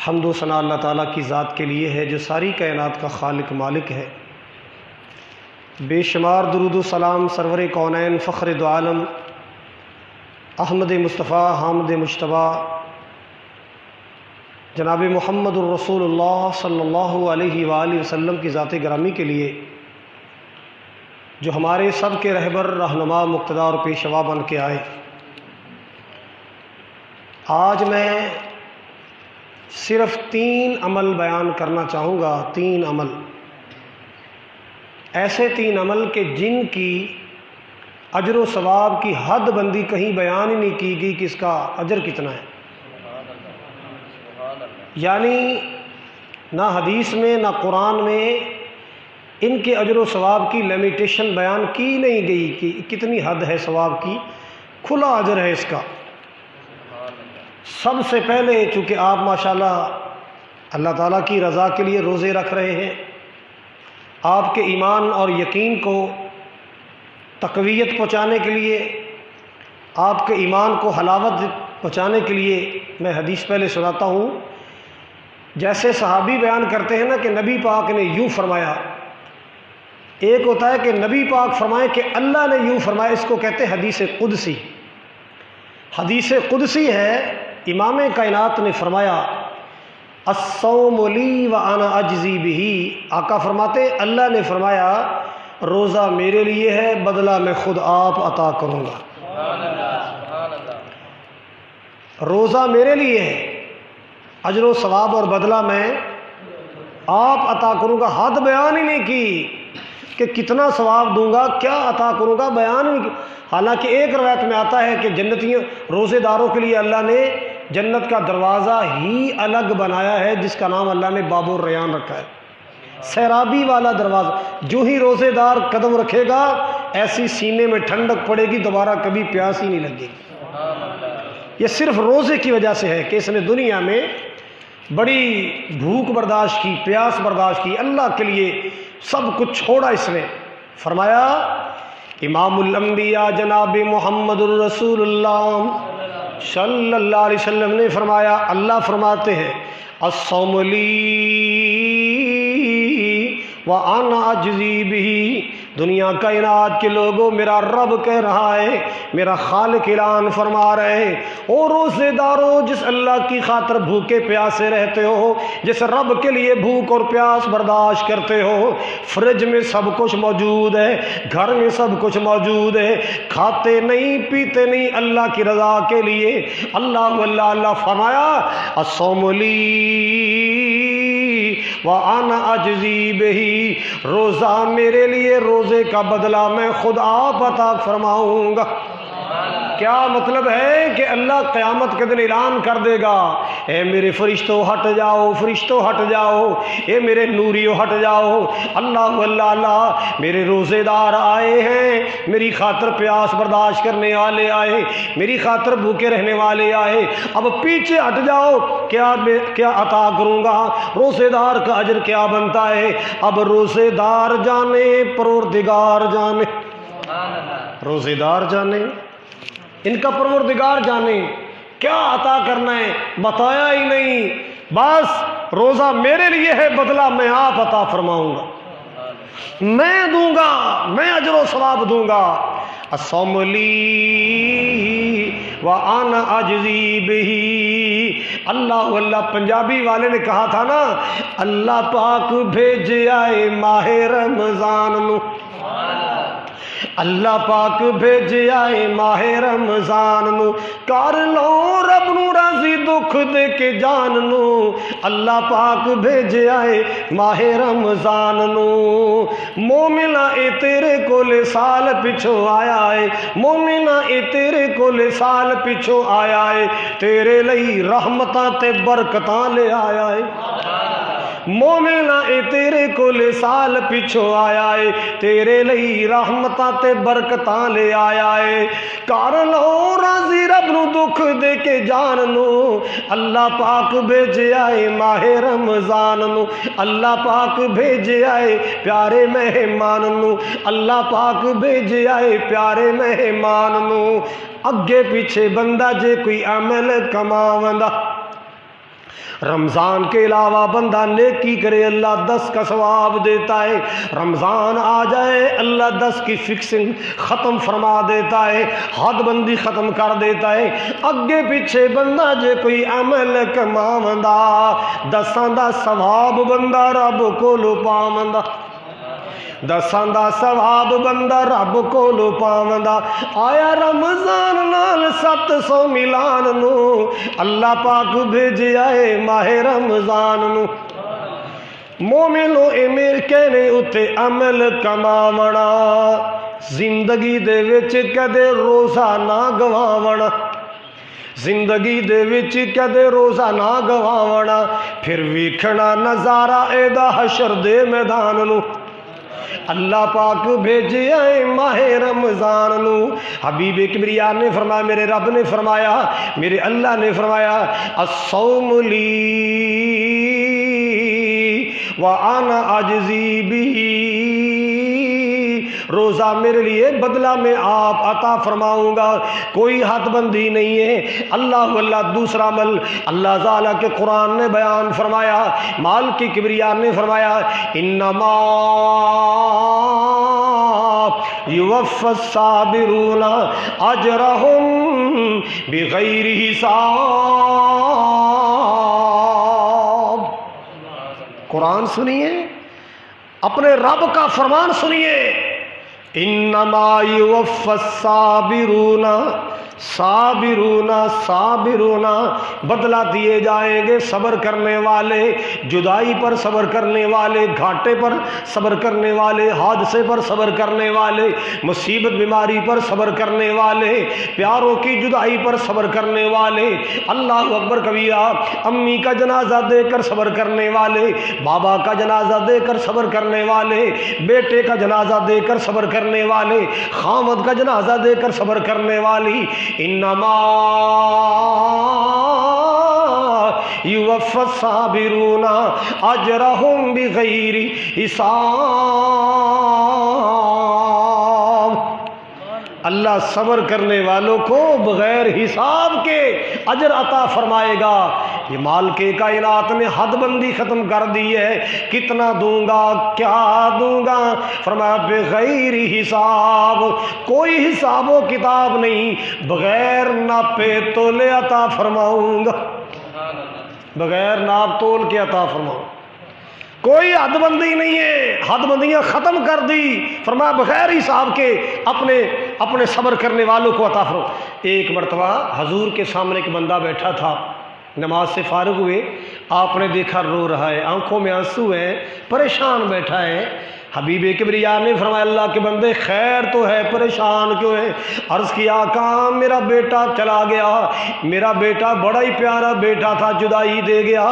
حمد و ثنا اللہ تعالیٰ کی ذات کے لیے ہے جو ساری کائنات کا خالق مالک ہے۔ بے شمار درود و سلام سرور کونین فخر دو عالم احمد مصطفیٰ حامد مجتبیٰ جناب محمد الرسول اللہ صلی اللہ علیہ وآلہ وسلم کی ذات گرامی کے لیے جو ہمارے سب کے رہبر رہنما مقتدا اور پیشوا بن کے آئے۔ آج میں صرف 3 عمل بیان کرنا چاہوں گا، 3 عمل، ایسے 3 عمل کہ جن کی اجر و ثواب کی حد بندی کہیں بیان ہی نہیں کی گئی کہ اس کا اجر کتنا ہے، یعنی نہ حدیث میں نہ قرآن میں ان کے اجر و ثواب کی لیمیٹیشن بیان کی نہیں گئی کہ کتنی حد ہے ثواب کی، کھلا اجر ہے اس کا۔ سب سے پہلے چونکہ آپ ماشاءاللہ اللہ تعالیٰ کی رضا کے لیے روزے رکھ رہے ہیں، آپ کے ایمان اور یقین کو تقویت پہنچانے کے لیے، آپ کے ایمان کو حلاوت پہنچانے کے لیے میں حدیث پہلے سناتا ہوں۔ جیسے صحابی بیان کرتے ہیں نا کہ نبی پاک نے یوں فرمایا، ایک ہوتا ہے کہ نبی پاک فرمائے کہ اللہ نے یوں فرمایا، اس کو کہتے ہیں حدیث قدسی۔ حدیث قدسی ہے، امام کائنات نے فرمایا الصوم لی وانا اجزی بہ، آقا فرماتے اللہ نے فرمایا روزہ میرے لیے ہے، بدلہ میں خود آپ عطا کروں گا۔ روزہ میرے لیے ہے، اجر و ثواب اور بدلہ میں آپ عطا کروں گا۔ حد بیان ہی نہیں کی کہ کتنا ثواب دوں گا، کیا عطا کروں گا، بیان ہی نہیں کی۔ حالانکہ ایک روایت میں آتا ہے کہ جنتیوں روزے داروں کے لیے اللہ نے جنت کا دروازہ ہی الگ بنایا ہے جس کا نام اللہ نے باب الریان رکھا ہے، سیرابی والا دروازہ۔ جو ہی روزے دار قدم رکھے گا ایسی سینے میں ٹھنڈک پڑے گی، دوبارہ کبھی پیاس ہی نہیں لگے گی۔ یہ صرف روزے کی وجہ سے ہے کہ اس نے دنیا میں بڑی بھوک برداشت کی، پیاس برداشت کی، اللہ کے لیے سب کچھ چھوڑا۔ اس نے فرمایا امام الانبیاء جناب محمد الرسول اللہ صلی اللہ علیہ وسلم نے فرمایا، اللہ فرماتے ہیں الصوم لی وانا اجزی بہ۔ دنیا کائنات کے لوگوں میرا رب کہہ رہا ہے، میرا خالق اعلان فرما رہے ہیں، او روزے داروں جس اللہ کی خاطر بھوکے پیاسے رہتے ہو، جس رب کے لیے بھوک اور پیاس برداشت کرتے ہو، فریج میں سب کچھ موجود ہے، گھر میں سب کچھ موجود ہے، کھاتے نہیں پیتے نہیں اللہ کی رضا کے لیے، اللہ فرمایا الصوم لی وانا اجزی بہ، روزہ میرے لیے، روزے کا بدلہ میں خود آپ عطا فرماؤں گا۔ کیا مطلب ہے کہ اللہ قیامت کے دن اعلان کر دے گا، اے میرے فرشتوں ہٹ جاؤ، فرشتوں ہٹ جاؤ، اے میرے نوریوں ہٹ جاؤ، اللہ میرے روزے دار آئے ہیں، میری خاطر پیاس برداشت کرنے والے آئے، میری خاطر بھوکے رہنے والے آئے، اب پیچھے ہٹ جاؤ، کیا عطا کروں گا، روزے دار کا اجر کیا بنتا ہے۔ اب روزے دار جانے، پروردگار جانے، روزے دار جانے، ان کا پروردگار جانے کیا عطا کرنا ہے، بتایا ہی نہیں۔ بس روزہ میرے لیے ہے، بدلہ میں آپ عطا فرماؤں گا، میں دوں گا، میں اجر و ثواب دوں گا۔ الصوم لی وانا اجزی بہ، اللہ پنجابی والے نے کہا تھا نا، اللہ پاک بھیج آئے ماہ رمضان نو، اللہ پاک بھیج آئے ماہ رمضان نو، کر لو رب نو راضی دکھ دے کے جان نو، اللہ پاک بھیج آئے ماہ رمضان نو، مومنہ اے تیرے کول سال پچھو آیا ہے، مومنہ اے تیرے کول سال پچھو آیا ہے، تیرے لئی رحمتاں تے برکتاں لے آیا ہے، مومنہ اے تیرے کول سال پچھو آیا ہے، تیرے لئی رحمتاں تے برکتاں لے آیا ہے، کر لو راضی رب نو دکھ دے کے جان نو، اللہ پاک بھیج آئے ماہ رمضان نو، اللہ پاک بھیج آئے پیارے مہمان نو، اللہ پاک بھیج آئے پیارے مہمان نو۔ اگے پیچھے بندہ جے کوئی عمل کماوندا، رمضان کے علاوہ بندہ نیکی کرے اللہ 10 کا ثواب دیتا ہے، رمضان آ جائے اللہ 10 کی فکسنگ ختم فرما دیتا ہے، حد بندی ختم کر دیتا ہے۔ اگے پیچھے بندہ جے کوئی عمل کماوندا 10 دا ثواب بندہ رب کولو پاوندا، 10 دا ثواب بندہ رب کولو پاوندا۔ آیا رمضان نال 700 ملان نو اللہ پاک بھیجیا ہے ماہ رمضان نو۔ مومنو اے میرے کہنے اتے عمل کماونا، زندگی دے وچ کدے روزہ نہ گواونا، زندگی دے وچ کدے روزہ نہ گواونا، پھر ویکھنا نظارہ اے دا حشر دے میدان نو۔ اللہ پاک بھیجے آئے ماہ رمضان نو۔ حبیب کبریا نے فرمایا، میرے رب نے فرمایا، میرے اللہ نے فرمایا، الصوم لی وانا اجزی بہ، روزہ میرے لیے بدلہ میں آپ عطا فرماؤں گا، کوئی حد بندی نہیں ہے۔ اللہ اللہ دوسرا عمل اللہ تعالیٰ کے قرآن نے بیان فرمایا، مال کی کبریا نے فرمایا، انما یوفی الصابرون اجرہم بغیر حساب۔ قرآن سنیے، اپنے رب کا فرمان سنیے، انما یوفی الصابرون، صابرون صابرون، بدلہ دیے جائیں گے صبر کرنے والے، جدائی پر صبر کرنے والے، گھاٹے پر صبر کرنے والے، حادثے پر صبر کرنے والے، مصیبت بیماری پر صبر کرنے والے، پیاروں کی جدائی پر صبر کرنے والے، اللہ اکبر کبیرہ، امی کا جنازہ دے کر صبر کرنے والے، بابا کا جنازہ دے کر صبر کرنے والے، بیٹے کا جنازہ دے کر صبر کرنے والے، خامد کا جنازہ دے کر صبر کرنے والی، انما یوفی الصابرون اجرہم بغیر حساب۔ اللہ صبر کرنے والوں کو بغیر حساب کے اجر عطا فرمائے گا۔ یہ مال کے کائنات نے حد بندی ختم کر دی ہے، کتنا دوں گا، کیا دوں گا، فرمایا بغیر حساب، کوئی حساب و کتاب نہیں، بغیر ناپے تولے عطا فرماؤں گا، بغیر ناپ تول کے عطا فرماؤں، کوئی حد بندی نہیں ہے، حد بندیاں ختم کر دی، فرمایا بغیر حساب کے اپنے صبر کرنے والوں کو عطا فرماؤ۔ ایک مرتبہ حضور کے سامنے ایک بندہ بیٹھا تھا، نماز سے فارغ ہوئے، آپ نے دیکھا رو رہا ہے، آنکھوں میں آنسو ہیں، پریشان بیٹھا ہے۔ حبیب کبریا نے فرمایا اللہ کے بندے خیر تو ہے، پریشان کیوں ہے؟ عرض کیا آقا میرا بیٹا چلا گیا، میرا بیٹا بڑا ہی پیارا بیٹا تھا، جدائی دے گیا۔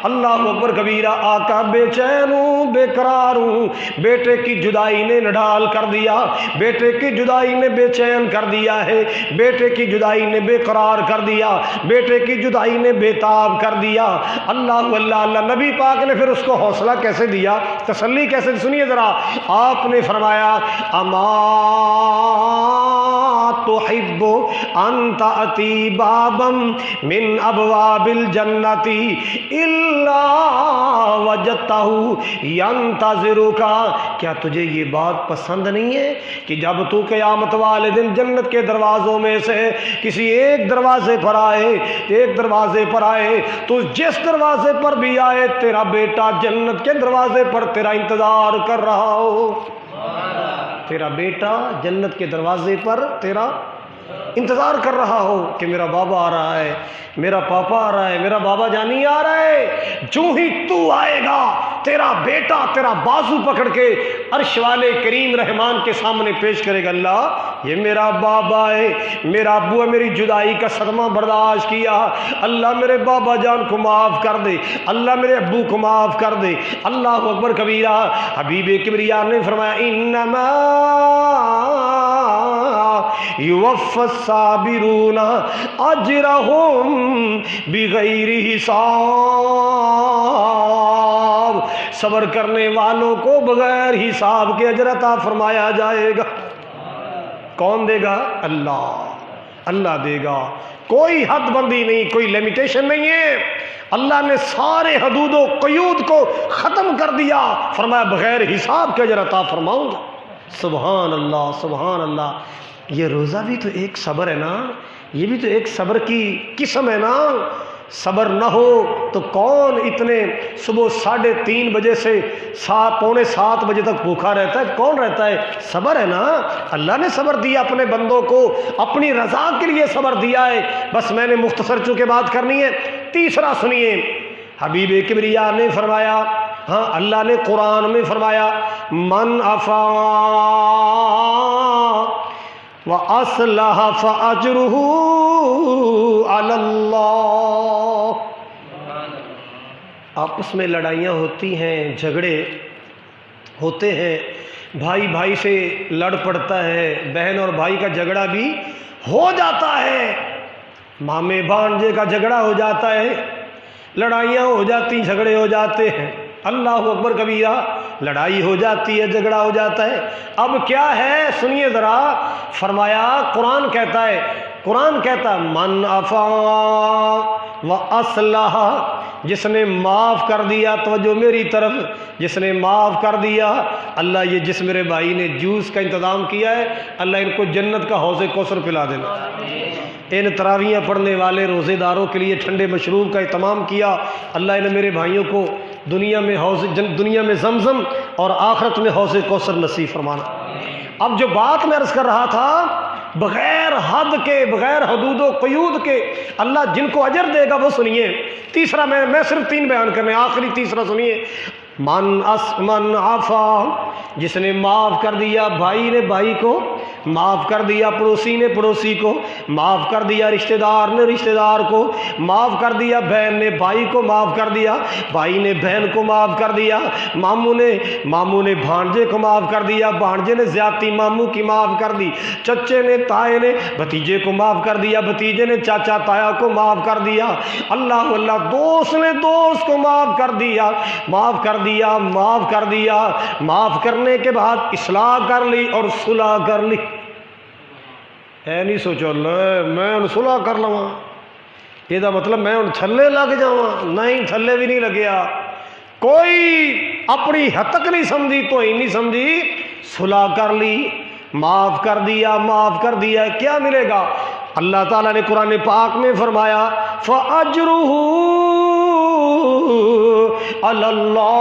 اللہ اکبر کبیرہ، آقا بے چین ہوں، بے قرار ہوں، بیٹے کی جدائی نے نڈال کر دیا، بیٹے کی جدائی نے بے چین کر دیا ہے، بیٹے کی جدائی نے بے قرار کر دیا، بیٹے کی جدائی نے بے تاب کر دیا۔ اللہ اللہ، نبی پاک نے پھر اس کو حوصلہ کیسے دیا، تسلی کیسے؟ سنیے ذرا، آپ نے فرمایا اما تحب ان تأتی بابا من ابواب الجنت الا وجدتہ ینتظرک، کیا تجھے یہ بات پسند نہیں ہے کہ جب تو قیامت والے دن جنت کے دروازوں میں سے کسی ایک دروازے پر آئے تو جس دروازے پر بھی آئے تیرا بیٹا جنت کے دروازے پر تیرا انتظار کر رہا ہو، تیرا بیٹا جنت کے دروازے پر تیرا انتظار کر رہا ہو کہ میرا بابا آ رہا ہے، میرا پاپا آ رہا ہے، میرا بابا جانی آ رہا ہے۔ جو ہی تو آئے گا تیرا بیٹا تیرا بازو پکڑ کے عرش والے کریم رحمان کے سامنے پیش کرے گا، اللہ یہ میرا بابا ہے، میرا ابو ہے، میری جدائی کا صدمہ برداشت کیا، اللہ میرے بابا جان کو معاف کر دے، اللہ میرے ابو کو معاف کر دے۔ اللہ اکبر کبیرہ، حبیب کبریا نے فرمایا انما یوفی الصابرون اجرہم بغیر حساب، صبر کرنے والوں کو بغیر حساب کے اجر عطا فرمایا جائے گا۔ کون دے گا؟ اللہ، اللہ دے گا، کوئی حد بندی نہیں، کوئی لیمیٹیشن نہیں ہے۔ اللہ نے سارے حدود و قیود کو ختم کر دیا، فرمایا بغیر حساب کے اجر عطا فرماؤں گا۔ سبحان اللہ سبحان اللہ۔ یہ روزہ بھی تو ایک صبر ہے نا، یہ بھی تو ایک صبر کی قسم ہے نا۔ صبر نہ ہو تو کون اتنے صبح 3:30 بجے سے 6:45 بجے تک بھوکا رہتا ہے؟ کون رہتا ہے؟ صبر ہے نا۔ اللہ نے صبر دیا اپنے بندوں کو، اپنی رضا کے لیے صبر دیا ہے۔ بس میں نے مختصر چونکہ بات کرنی ہے، تیسرا سنیے، حبیب کبریا نے فرمایا، ہاں اللہ نے قرآن میں فرمایا، من عفا وَأَصْلَحَ فَأَجْرُهُ عَلَى اللَّهِ۔ آپس میں لڑائیاں ہوتی ہیں، جھگڑے ہوتے ہیں، بھائی بھائی سے لڑ پڑتا ہے، بہن اور بھائی کا جھگڑا بھی ہو جاتا ہے، مامے بھانجے کا جھگڑا ہو جاتا ہے، لڑائیاں ہو جاتی، جھگڑے ہو جاتے ہیں، اللہ اکبر کبیرہ، لڑائی ہو جاتی ہے، جھگڑا ہو جاتا ہے۔ اب کیا ہے سنیے ذرا، فرمایا قرآن کہتا ہے، قرآن کہتا ہے من عفا وَأَصْلَحَ، جس نے معاف کر دیا، توجہ میری طرف، جس نے معاف کر دیا، اللہ یہ جس میرے بھائی نے جوس کا انتظام کیا ہے، اللہ ان کو جنت کا حوض کوثر پلا دینا۔ ان تراویحیں پڑھنے والے روزے داروں کے لیے ٹھنڈے مشروب کا اہتمام کیا، اللہ ان میرے بھائیوں کو دنیا میں زمزم اور آخرت میں حوض کوثر نصیب فرمانا۔ اب جو بات میں عرض کر رہا تھا، بغیر حد کے، بغیر حدود و قیود کے اللہ جن کو اجر دے گا وہ سنیے۔ تیسرا میں صرف 3 بیان کرنے، آخری تیسرا سنیے، من عفا، جس نے معاف کر دیا، بھائی نے بھائی کو معاف کر دیا، پڑوسی نے پڑوسی کو معاف کر دیا، رشتہ دار نے رشتہ دار کو معاف کر دیا، بہن نے بھائی کو معاف کر دیا، بھائی نے بہن کو معاف کر دیا، ماموں نے بھانجے کو معاف کر دیا، بھانجے نے زیادتی ماموں کی معاف کر دی، چچے نے تائے نے بھتیجے کو معاف کر دیا، بھتیجے نے چاچا تایا کو معاف کر دیا، اللہ اللہ دوست نے دوست کو معاف کر دیا، معاف کر دیا، معاف کر دیا، معاف کرنے کے بعد اصلاح کر لی اور صلح کر لی۔ اے نہیں سوچو اللہ میں ان صلح کر لواں، یہ مطلب میں ان تھلے لگ جاواں، نہیں تھلے بھی نہیں لگیا، کوئی اپنی حد تک نہیں سمجھی تو ہی نہیں سمجھی، صلح کر لی، معاف کر دیا، معاف کر دیا، کیا ملے گا؟ اللہ تعالیٰ نے قرآن پاک میں فرمایا فَأَجْرُهُ عَلَى اللَّهِ،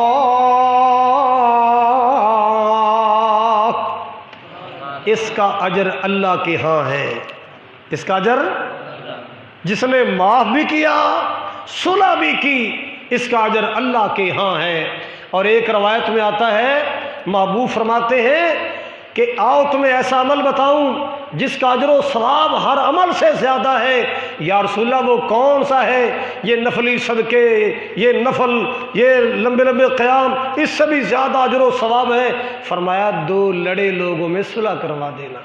اس کا اجر اللہ کے ہاں ہے، اس کا اجر، جس نے معاف بھی کیا، صلح بھی کی، اس کا اجر اللہ کے ہاں ہے۔ اور ایک روایت میں آتا ہے، محبوب فرماتے ہیں کہ آؤ تمہیں ایسا عمل بتاؤں جس کا اجر و ثواب ہر عمل سے زیادہ ہے۔ یا رسول اللہ وہ کون سا ہے؟ یہ نفلی صدقے، یہ نفل، یہ لمبے لمبے قیام، اس سے بھی زیادہ اجر و ثواب ہے۔ فرمایا 2 لڑے لوگوں میں صلح کروا دینا،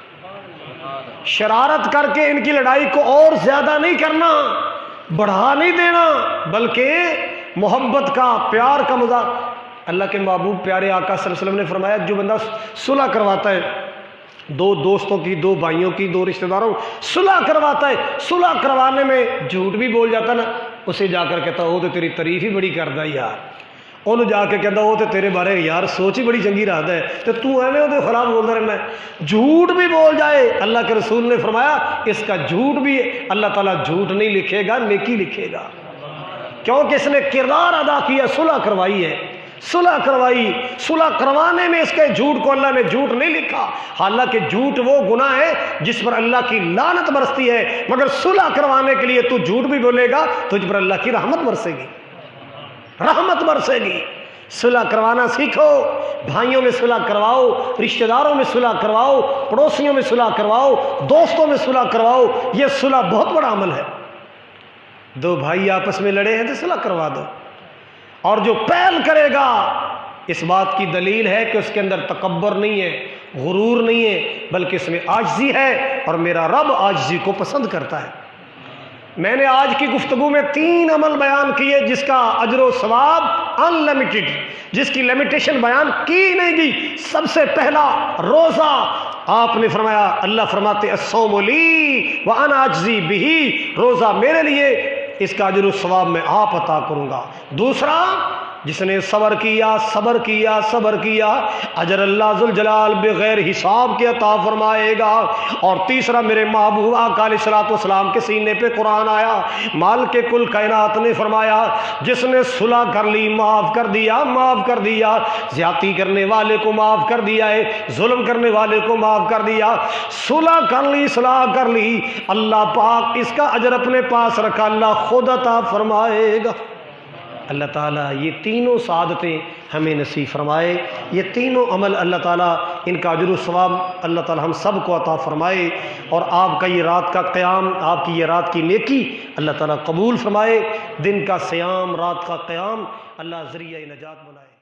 شرارت کر کے ان کی لڑائی کو اور زیادہ نہیں کرنا، بڑھا نہیں دینا، بلکہ محبت کا، پیار کا مذاق۔ اللہ کے محبوب پیارے آقا صلی اللہ علیہ وسلم نے فرمایا جو بندہ صلح کرواتا ہے، 2 دوستوں کی، 2 بھائیوں کی، 2 رشتہ داروں صلح کرواتا ہے، صلح کروانے میں جھوٹ بھی بول جاتا نا، اسے جا کر کہتا وہ تو تیری تعریف ہی بڑی کردا یار، انہوں جا کے کہتا وہ تو تیرے بارے یار سوچ ہی بڑی چنگی رہتا ہے، تو ایویں وہ خلاف بولتا رہنا ہے، جھوٹ بھی بول جائے، اللہ کے رسول نے فرمایا اس کا جھوٹ بھی اللہ تعالیٰ جھوٹ نہیں لکھے گا، نیکی لکھے گا، کیونکہ اس نے کردار ادا کیا، صلح کروائی ہے، صلح کروائی، صلح کروانے میں اس کے جھوٹ کو اللہ نے جھوٹ نہیں لکھا، حالانکہ جھوٹ وہ گناہ ہے جس پر اللہ کی لعنت برستی ہے، مگر صلح کروانے کے لیے تو جھوٹ بھی بولے گا تجھ پر اللہ کی رحمت برسے گی، رحمت برسے گی۔ صلح کروانا سیکھو، بھائیوں میں صلح کرواؤ، رشتہ داروں میں صلح کرواؤ، پڑوسیوں میں صلح کرواؤ، دوستوں میں صلح کرواؤ، یہ صلح بہت بڑا عمل ہے۔ 2 بھائی آپس میں لڑے ہیں تو صلح کروا دو، اور جو پہل کرے گا اس بات کی دلیل ہے کہ اس کے اندر تکبر نہیں ہے، غرور نہیں ہے، بلکہ اس میں عاجزی ہے، اور میرا رب عاجزی کو پسند کرتا ہے۔ میں نے آج کی گفتگو میں 3 عمل بیان کیے جس کا اجر و ثواب انلمیٹڈ، جس کی لمیٹیشن بیان کی نہیں گئی۔ سب سے پہلا روزہ، آپ نے فرمایا، اللہ فرماتے الصوم لی وانا اجزی بہ، روزہ میرے لیے اس کا اجر و ثواب میں آپ عطا کروں گا۔ دوسرا، جس نے صبر کیا اجر اللہ ذوالجلال بغیر حساب کے عطا فرمائے گا۔ اور تیسرا، میرے محبوب آقا علیہ الصلوۃ والسلام کے سینے پہ قرآن آیا، مالک کل کائنات نے فرمایا جس نے صلح کر لی معاف کر دیا، زیادتی کرنے والے کو معاف کر دیا ہے، ظلم کرنے والے کو معاف کر دیا، صلح کر لی، اصلاح کر لی، اللہ پاک اس کا اجر اپنے پاس رکھا، اللہ خود عطا فرمائے گا۔ اللہ تعالیٰ یہ تینوں سعادتیں ہمیں نصیب فرمائے، یہ تینوں عمل اللہ تعالیٰ ان کا اجر و ثواب اللہ تعالیٰ ہم سب کو عطا فرمائے، اور آپ کا یہ رات کا قیام، آپ کی یہ رات کی نیکی اللہ تعالیٰ قبول فرمائے، دن کا صیام، رات کا قیام اللہ ذریعہ نجات بنائے۔